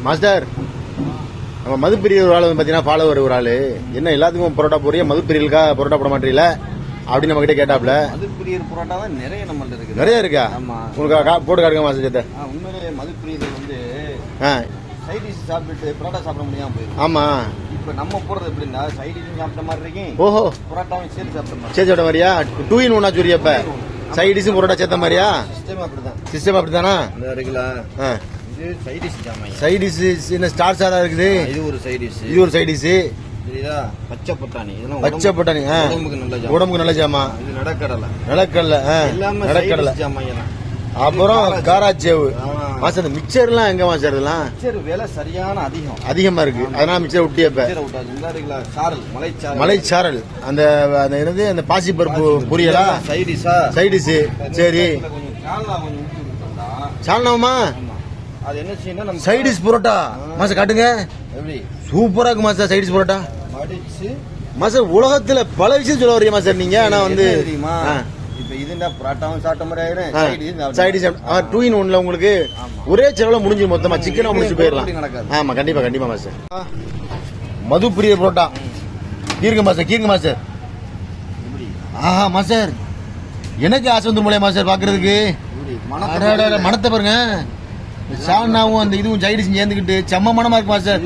Master, நம்ம மதுப்பிரிய ஒரு ஆள் வந்து பாத்தீங்கன்னா ஃபாலோவர் ஒரு ஆளு என்ன எல்லாத்துக்கும் பரோட்டா போறிய, மதுப்பிரியலுக்கா பரோட்டா போட மாட்டீங்களா அப்படின்னு நம்ம கிட்ட கேட்டாப்ல. மதுப்பிரியர் பரோட்டா தான் நிறைய நம்மள்ட்ட இருக்கு. நிறைய இருக்கா? ஆமா. உங்களுக்கு போட்டு காட்டுங்க மாஸ்டர். உண்மையிலேயே மதுப்பிரியர் வந்து சைட் டிஷ் சாப்பிட்டு பரோட்டா சாப்பிட முடியாம போயிருக்கு. ஆமா. இப்ப நம்ம போறது எப்படின்னா சைட் டிஷ் சாப்பிட்ட மாதிரி இருக்கேன். ஓஹோ, பரோட்டாவும் சேர்த்து சாப்பிட்ட மாதிரி. சேர்த்து சாப்பிட்ட மாதிரியா? 2 in 1 சொல்லியா? இப்ப சைட் டிஷ் பரோட்டா சேர்த்த மாதிரியா? சிஸ்டம் அப்படிதான். சிஸ்டம் அப்படித்தானா? இந்த இருக்குல்ல, இது சைட் டிஷ் ஜாமான். சைட் டிஷ் என்ன ஸ்டார் ஸ்டாரா இருக்குது? இது ஒரு சைட் டிஷ். இது ஒரு சைட் டிஷ். சரிதா? பச்சை பட்டாணி. இதெல்லாம் பச்சை பட்டாணி உடம்புக்கு நல்ல ஜாமா. இது நடக்கடலை. நடக்கடல. எல்லாமே நடக்கடலை ஜாமான். அப்புறம் காராச்சேவு. மாஸ்டர், இந்த மிக்சர் எல்லாம் எங்க மாஸ்டர்? இதெல்லாம் மிக்சர் விலை சரியான அதிகமா இருக்கு. அதனால மிக்சர் விட்டியப்ப மலைச்சாரல் அந்த என்னது அந்த பாசி பருப்பு பொரியலா? சைடிஸ். சரி, சால்னாமா? அது என்ன செய்யணும்? சைடிஸ் பரோட்டா மாஸ்டர் காட்டுங்க. எப்படி சூப்பரா இருக்கு மாஸ்டர் சைடிஸ் பரோட்டா. மாஸ்டர், உலகத்துல பல விஷயம் சொல்ல வரீங்க மாஸ்டர் நீங்க. ஆனா வந்து சைடிஸ் 2 in 1 உங்களுக்கு ஒரே செலவுல முடிஞ்சு மொத்தமா சிக்கனா முடிச்சு போயிடலாம். ஆமா, கண்டிப்பா கண்டிப்பா மாஸ்டர். மதுப்பிரிய பரோட்டா கீருங்க மாஸ்டர், கீருங்க மாஸ்டர். ஆஹா மாஸ்டர், எனக்கு ஆசை வந்து மூலையா மாஸ்டர் பாக்குறதுக்கு. மனத்தை பாருங்க. சால்னாவும் அந்த இதுவும் சைடிஸ் சேர்ந்துக்கிட்டு செம்ம மனமா இருக்கு மாஸ்டர்.